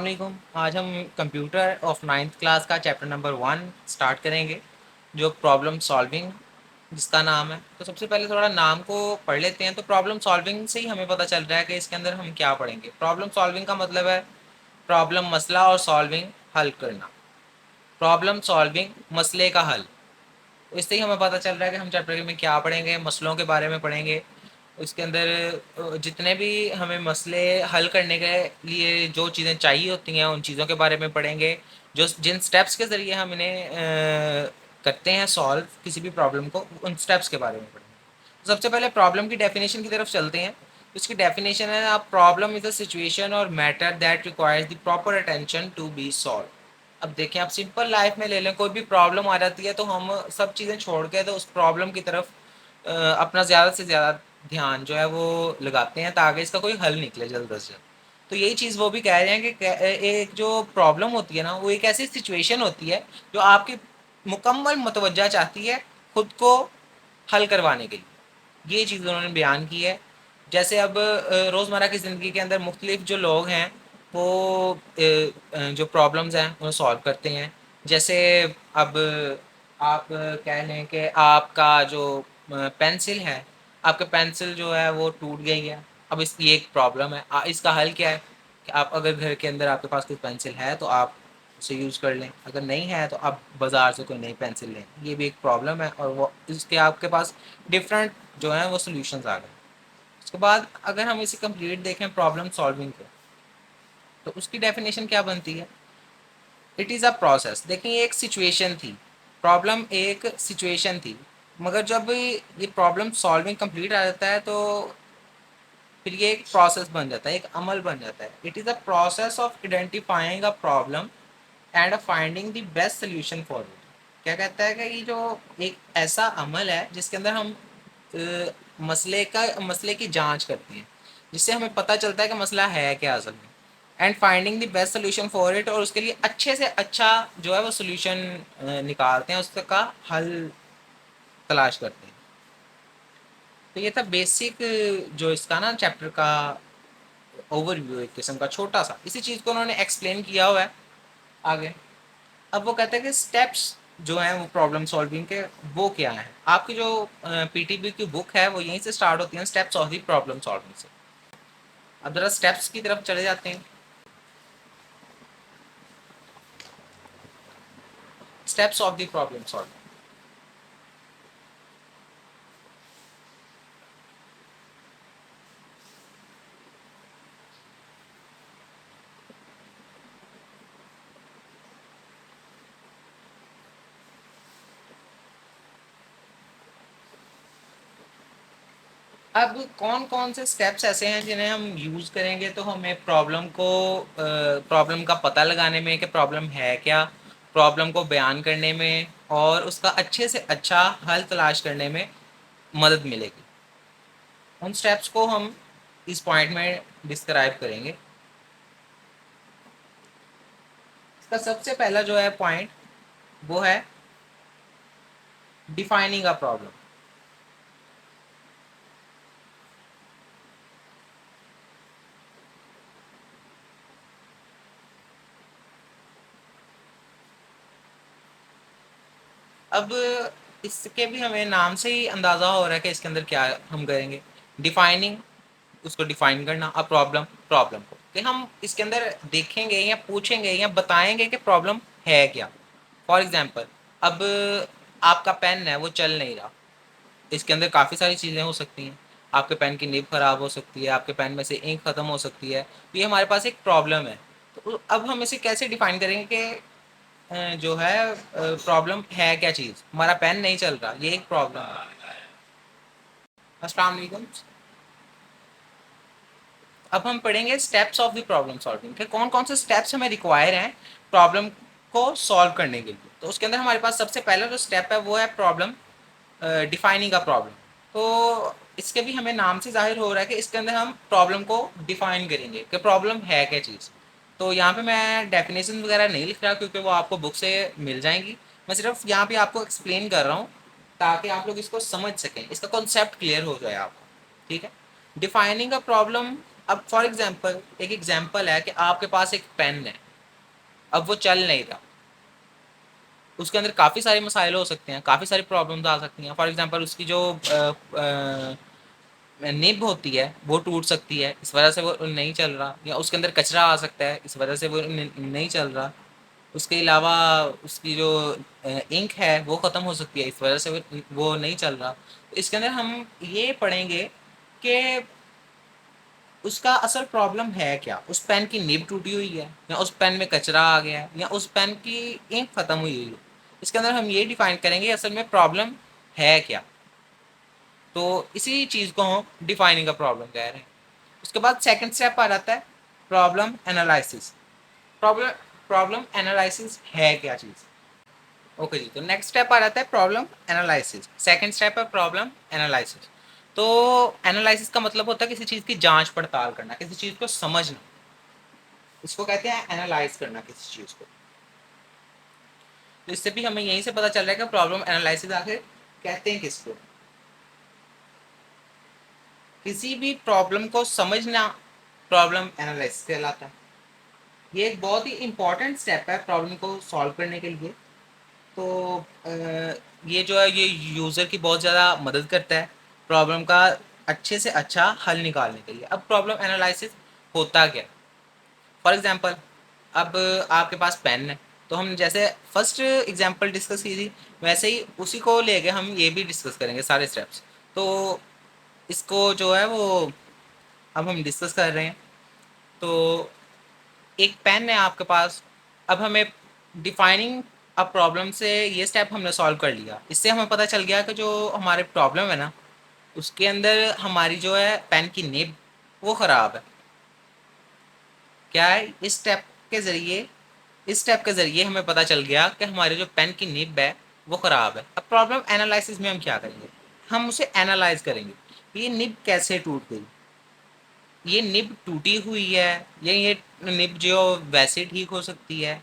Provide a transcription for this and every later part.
वालेकुम। आज हम कंप्यूटर ऑफ नाइन्थ क्लास का चैप्टर नंबर 1 स्टार्ट करेंगे, जो प्रॉब्लम सॉल्विंग जिसका नाम है। तो सबसे पहले थोड़ा नाम को पढ़ लेते हैं। तो प्रॉब्लम सॉल्विंग से ही हमें पता चल रहा है कि इसके अंदर हम क्या पढ़ेंगे। प्रॉब्लम सॉल्विंग का मतलब है प्रॉब्लम मसला और सॉल्विंग हल करना। प्रॉब्लम सॉल्विंग मसले का हल। तो इससे ही हमें पता चल रहा है कि हम चैप्टर में क्या पढ़ेंगे, मसलों के बारे में पढ़ेंगे। इसके अंदर जितने भी हमें मसले हल करने के लिए जो चीज़ें चाहिए होती हैं उन चीज़ों के बारे में पढ़ेंगे, जो जिन स्टेप्स के ज़रिए हम इन्हें करते हैं सॉल्व किसी भी प्रॉब्लम को, उन स्टेप्स के बारे में पढ़ेंगे। तो सबसे पहले प्रॉब्लम की डेफिनेशन की तरफ चलते हैं। इसकी डेफिनेशन है a problem is a situation or matter that requires the proper attention to be solve. अब देखें, आप सिंपल लाइफ में ले लें, कोई भी प्रॉब्लम आ जाती है तो हम सब चीज़ें छोड़ के तो उस प्रॉब्लम की तरफ अपना ज़्यादा से ज़्यादा ध्यान जो है वो लगाते हैं ताकि इसका कोई हल निकले जल्द से जल्द। तो यही चीज़ वो भी कह रहे हैं कि एक जो प्रॉब्लम होती है ना, वो एक ऐसी सिचुएशन होती है जो आपकी मुकम्मल मुतवज्जा चाहती है खुद को हल करवाने के लिए। ये चीज़ उन्होंने बयान की है। जैसे अब रोज़मर्रा की ज़िंदगी के अंदर मुख्तलिफ जो लोग हैं वो जो प्रॉब्लम्स हैं उन्हें सॉल्व करते हैं। जैसे अब आप कह लें कि आपका जो पेंसिल है, आपका पेंसिल जो है वो टूट गई है। अब इसकी एक प्रॉब्लम है, इसका हल क्या है कि आप अगर घर के अंदर आपके पास कोई पेंसिल है तो आप उसे यूज़ कर लें, अगर नहीं है तो आप बाज़ार से कोई नई पेंसिल लें। ये भी एक प्रॉब्लम है और वो इसके आपके पास डिफरेंट जो हैं वो सॉल्यूशंस आ गए। उसके बाद अगर हम इसे कंप्लीट देखें प्रॉब्लम सॉल्विंग को, तो उसकी डेफिनेशन क्या बनती है? It is a process. देखिए, ये एक सिचुएशन थी, प्रॉब्लम एक सिचुएशन थी, मगर जब ये प्रॉब्लम सॉल्विंग कंप्लीट आ जाता है तो फिर ये एक प्रोसेस बन जाता है, एक अमल बन जाता है। It is a process of identifying a problem and finding the best solution for it. क्या कहता है कि ये जो एक ऐसा अमल है जिसके अंदर हम मसले की जांच करते हैं, जिससे हमें पता चलता है कि मसला है क्या असल में, and finding the best solution for it, और उसके लिए अच्छे से अच्छा जो है वो सोल्यूशन निकालते हैं, उसका हल तलाश करते हैं। तो ये था बेसिक जो इसका ना चैप्टर का ओवरव्यू, एक किस्म का छोटा सा। इसी चीज़ को उन्होंने एक्सप्लेन किया हुआ है आगे। अब वो कहते हैं कि स्टेप्स जो हैं वो प्रॉब्लम सॉल्विंग के वो क्या हैं। आपकी जो पीटीबी की बुक है वो यहीं से स्टार्ट होती है, steps of the problem solving से। अब जरा स्टेप्स की तरफ चले जाते हैं। Steps of the problem solving. अब कौन कौन से स्टेप्स ऐसे हैं जिन्हें हम यूज़ करेंगे तो हमें प्रॉब्लम का पता लगाने में कि प्रॉब्लम है क्या, प्रॉब्लम को बयान करने में और उसका अच्छे से अच्छा हल तलाश करने में मदद मिलेगी। उन स्टेप्स को हम इस पॉइंट में डिस्क्राइब करेंगे। इसका सबसे पहला जो है पॉइंट वो है डिफाइनिंग अ प्रॉब्लम। अब इसके भी हमें नाम से ही अंदाज़ा हो रहा है कि इसके अंदर क्या हम करेंगे। डिफाइनिंग, उसको डिफाइन करना। अ प्रॉब्लम, प्रॉब्लम को कि हम इसके अंदर देखेंगे या पूछेंगे या बताएंगे कि प्रॉब्लम है क्या। फॉर एग्जांपल, अब आपका पेन है वो चल नहीं रहा। इसके अंदर काफ़ी सारी चीज़ें हो सकती हैं। आपके पेन की निब ख़राब हो सकती है, आपके पेन में से इंक ख़त्म हो सकती है। तो ये हमारे पास एक प्रॉब्लम है। तो अब हम इसे कैसे डिफाइन करेंगे कि जो है प्रॉब्लम है क्या चीज़। हमारा पेन नहीं चल रहा, ये एक प्रॉब्लम है। अस्सलाम वालेकुम। अब हम पढ़ेंगे steps of the problem solving के कौन कौन से स्टेप्स हमें रिक्वायर हैं प्रॉब्लम को सॉल्व करने के लिए। तो उसके अंदर हमारे पास सबसे पहला जो स्टेप है वो है प्रॉब्लम डिफाइनिंग का प्रॉब्लम। तो इसके भी हमें नाम से जाहिर हो रहा है कि इसके अंदर हम प्रॉब्लम को डिफाइन करेंगे कि प्रॉब्लम है क्या चीज़। तो यहाँ पे मैं डेफिनेशन वगैरह नहीं लिख रहा क्योंकि वो आपको बुक से मिल जाएंगी। मैं सिर्फ यहाँ पे आपको एक्सप्लेन कर रहा हूँ ताकि आप लोग इसको समझ सकें, इसका कॉन्सेप्ट क्लियर हो जाए आपको। ठीक है। डिफाइनिंग अ प्रॉब्लम अब फॉर एग्जांपल एक एग्जांपल है कि आपके पास एक पेन है, अब वो चल नहीं रहा, उसके अंदर काफ़ी सारे मसाइल हो सकते हैं, काफ़ी सारी प्रॉब्लम्स आ सकती हैं। फॉर एग्जांपल उसकी जो निब होती है वो टूट सकती है, इस वजह से वो नहीं चल रहा, या उसके अंदर कचरा आ सकता है, इस वजह से वो नहीं चल रहा। उसके अलावा उसकी जो इंक है वो ख़त्म हो सकती है, इस वजह से वो नहीं चल रहा। तो इसके अंदर हम ये पढ़ेंगे कि उसका असल प्रॉब्लम है क्या, उस पेन की निब टूटी हुई है, या उस पेन में कचरा आ गया है, या उस पेन की इंक ख़त्म हुई हुई है। इसके अंदर हम ये डिफाइन करेंगे असल में प्रॉब्लम है क्या। तो इसी चीज़ को हम डिफाइनिंग का प्रॉब्लम कह रहे हैं। उसके बाद सेकंड स्टेप आ जाता है problem analysis. Problem problem analysis है क्या चीज़। ओके जी, तो नेक्स्ट स्टेप आ जाता है प्रॉब्लम एनालिसिस। सेकंड स्टेप है प्रॉब्लम एनालिसिस। तो एनालिसिस का मतलब होता है किसी चीज़ की जांच पड़ताल करना, किसी चीज़ को समझना, इसको कहते हैं एनालाइज करना किसी चीज़ को। तो इससे भी हमें यहीं से पता चल रहा है कि प्रॉब्लम एनालिसिस आखिर कहते हैं किसको। किसी भी प्रॉब्लम को समझना प्रॉब्लम एनालिसिस कहलाता है। ये एक बहुत ही इंपॉर्टेंट स्टेप है प्रॉब्लम को सॉल्व करने के लिए। तो ये जो है ये यूज़र की बहुत ज़्यादा मदद करता है प्रॉब्लम का अच्छे से अच्छा हल निकालने के लिए। अब प्रॉब्लम एनालिसिस होता क्या, फॉर एग्जांपल अब आपके पास पेन है, तो हम जैसे फर्स्ट एग्जांपल डिस्कस की थी वैसे ही उसी को लेके हम ये भी डिस्कस करेंगे सारे स्टेप्स। तो इसको जो है वो अब हम डिस्कस कर रहे हैं। तो एक पेन है आपके पास, अब हमें डिफाइनिंग अ प्रॉब्लम से ये स्टेप हमने सॉल्व कर लिया। इससे हमें पता चल गया कि जो हमारे प्रॉब्लम है ना उसके अंदर हमारी जो है पेन की निब वो ख़राब है। क्या है, इस स्टेप के ज़रिए हमें पता चल गया कि हमारी जो पेन की निब है वो ख़राब है। अब प्रॉब्लम एनालिसिस में हम क्या करेंगे, हम उसे एनालाइज करेंगे ये निब कैसे टूट गई, ये निब टूटी हुई है या ये निब जो वैसे ठीक हो सकती है,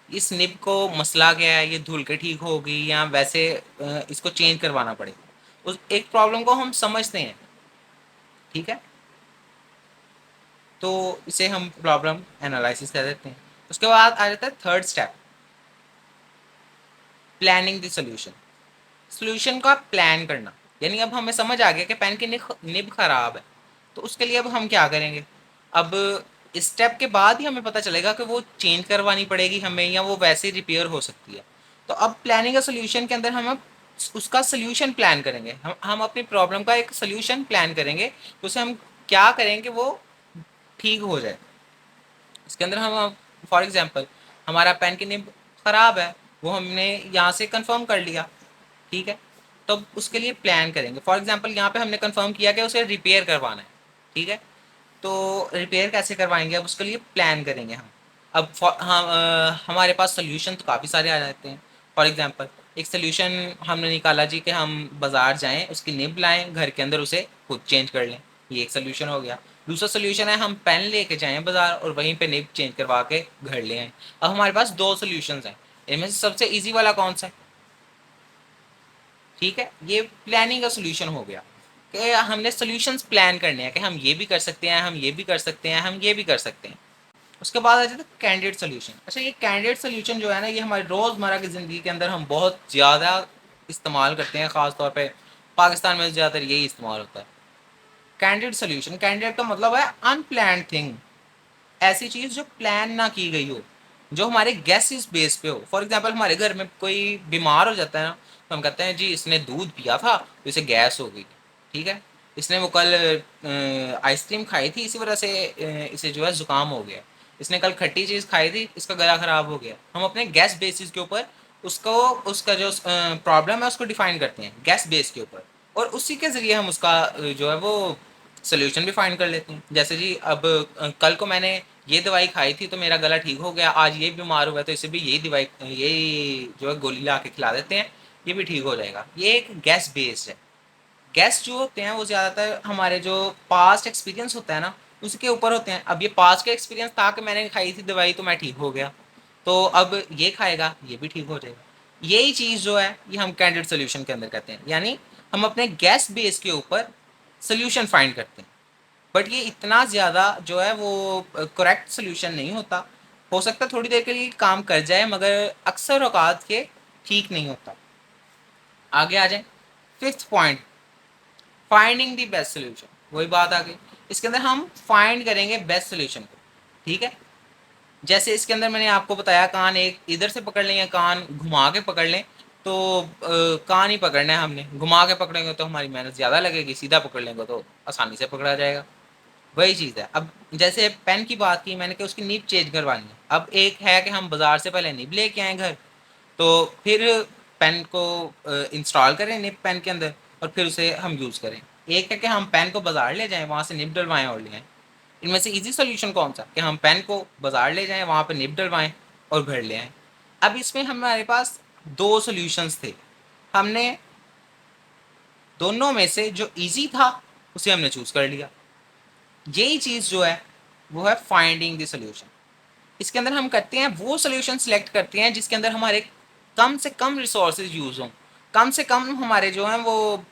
इस निब को मसला क्या है, ये धुल के ठीक होगी या वैसे इसको चेंज करवाना पड़ेगा। उस एक प्रॉब्लम को हम समझते हैं, ठीक है, तो इसे हम प्रॉब्लम एनालिसिस कर देते हैं। उसके बाद आ जाता है third step planning the solution. Solution का प्लान करना, यानी अब हमें समझ आ गया कि पेन की निब खराब है, तो उसके लिए अब हम क्या करेंगे। अब इस स्टेप के बाद ही हमें पता चलेगा कि वो चेंज करवानी पड़ेगी हमें या वो वैसे रिपेयर हो सकती है। तो अब प्लानिंग का सोल्यूशन के अंदर हम अब उसका सोल्यूशन प्लान करेंगे, हम अपनी प्रॉब्लम का एक सोल्यूशन प्लान करेंगे, तो उसे हम क्या करेंगे वो ठीक हो जाए। इसके अंदर हम फॉर एग्जांपल हमारा पेन की निब ख़राब है, वो हमने यहाँ से कंफर्म कर लिया, ठीक है, तो उसके लिए प्लान करेंगे। फॉर एग्जांपल यहाँ पे हमने कंफर्म किया कि उसे रिपेयर करवाना है, ठीक है, तो रिपेयर कैसे करवाएंगे अब उसके लिए प्लान करेंगे हम। अब हम हमारे पास सोल्यूशन तो काफ़ी सारे आ जाते हैं। फॉर एग्जांपल एक सोल्यूशन हमने निकाला जी कि हम बाज़ार जाएं, उसकी निब लाएं, घर के अंदर उसे खुद चेंज कर लें, ये एक सोल्यूशन हो गया। दूसरा सोल्यूशन है हम पेन लेके जाएं बाज़ार और वहीं पे निब चेंज करवा के घर ले आएँ। अब हमारे पास दो सोल्यूशन हैं, इनमें से सबसे ईजी वाला कौन सा है, ठीक है, ये प्लानिंग का सोल्यूशन हो गया कि हमने सोल्यूशंस प्लान करने हैं कि हम ये भी कर सकते हैं, हम ये भी कर सकते हैं, हम ये भी कर सकते हैं। उसके बाद आ जाता है कैंडिडेट सोल्यूशन। अच्छा, ये कैंडिडेट सोल्यूशन जो है ना ये हमारी रोज़मर्रा की ज़िंदगी के अंदर हम बहुत ज़्यादा इस्तेमाल करते हैं, ख़ास तौर पे पाकिस्तान में ज़्यादातर यही इस्तेमाल होता है। कैंडिडेट सोल्यूशन, कैंडिडेट का मतलब है अनप्लान्ड थिंग, ऐसी चीज़ जो प्लान ना की गई हो, जो हमारे गेसेस बेस पे हो। फॉर एग्जांपल हमारे घर में कोई बीमार हो जाता है ना, तो हम कहते हैं जी इसने दूध पिया था तो इसे गैस हो गई, ठीक है, इसने वो कल आइसक्रीम खाई थी इसी वजह से इसे जो है ज़ुकाम हो गया, इसने कल खट्टी चीज़ खाई थी इसका गला ख़राब हो गया। हम अपने गैस बेसिस के ऊपर उसको उसका जो प्रॉब्लम है उसको डिफाइन करते हैं गैस बेस के ऊपर, और उसी के ज़रिए हम उसका जो है वो सोल्यूशन भी फाइंड कर लेते हैं। जैसे जी अब कल को मैंने ये दवाई खाई थी तो मेरा गला ठीक हो गया, आज ये बीमार हुआ तो इसे भी यही दवाई यही जो है गोली ला के खिला देते हैं, ये भी ठीक हो जाएगा। ये एक गैस बेस्ड है। गैस जो होते हैं वो ज़्यादातर हमारे जो पास्ट एक्सपीरियंस होता है ना उसके ऊपर होते हैं। अब ये पास्ट का एक्सपीरियंस था कि मैंने खाई थी दवाई तो मैं ठीक हो गया, तो अब ये खाएगा ये भी ठीक हो जाएगा। यही चीज़ जो है ये हम कैंडिडेट सोल्यूशन के अंदर कहते हैं, यानी हम अपने गैस बेस के ऊपर सोल्यूशन फाइंड करते हैं। बट ये इतना ज़्यादा जो है वो करेक्ट सोल्यूशन नहीं होता। हो सकता है थोड़ी देर के लिए काम कर जाए, मगर अक्सर औकात के ठीक नहीं होता। आगे आ जाए, fifth point, finding the best solution. वही बात आ गई, इसके अंदर हम फाइंड करेंगे बेस्ट सोल्यूशन को। ठीक है, जैसे इसके अंदर मैंने आपको बताया, कान एक इधर से पकड़ लें या कान घुमा के पकड़ लें, तो कान ही पकड़ना है हमने। घुमा के पकड़ेंगे तो हमारी मेहनत ज़्यादा लगेगी, सीधा पकड़ लेंगे तो आसानी से पकड़ा जाएगा। वही चीज़ है। अब जैसे पेन की बात की मैंने कि उसकी निब चेंज करवानी है। अब एक है कि हम बाज़ार से पहले निब लेके आएँ घर, तो फिर पेन को इंस्टॉल करें निब पेन के अंदर और फिर उसे हम यूज़ करें। एक है कि हम पेन को बाज़ार ले जाएँ, वहाँ से निब डलवाएँ और ले आएँ। इनमें से ईज़ी सॉल्यूशन कौन सा, कि हम पेन को बाज़ार ले जाएँ, वहाँ पे निब डलवाएँ और घर ले आएँ। अब इसमें हमारे पास 2 सॉल्यूशंस थे। हमने दोनों में से जो ईज़ी था उसे हमने चूज़ कर लिया। यही चीज़ जो है वो है फाइंडिंग द सॉल्यूशन। इसके अंदर हम करते हैं वो सॉल्यूशन सिलेक्ट करते हैं जिसके अंदर हमारे कम से कम रिसोर्सेज यूज़ हों, कम से कम हमारे जो हैं वो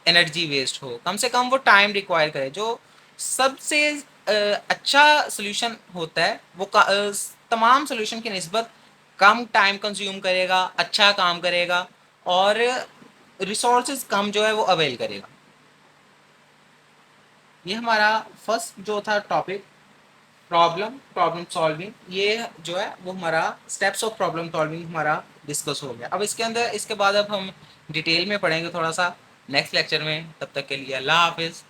एनर्जी वेस्ट हो, कम से कम वो टाइम रिक्वायर करे। जो सबसे अच्छा सॉल्यूशन होता है वो तमाम सॉल्यूशन की निस्बत कम टाइम कंज्यूम करेगा, अच्छा काम करेगा और रिसोर्सेज कम जो है वो अवेल करेगा। ये हमारा फर्स्ट जो था टॉपिक, प्रॉब्लम सॉल्विंग। ये जो है वो हमारा स्टेप्स ऑफ प्रॉब्लम सॉल्विंग हमारा डिस्कस हो गया। अब इसके अंदर इसके बाद अब हम डिटेल में पढ़ेंगे थोड़ा सा नेक्स्ट लेक्चर में। तब तक के लिए अल्लाह हाफिज़।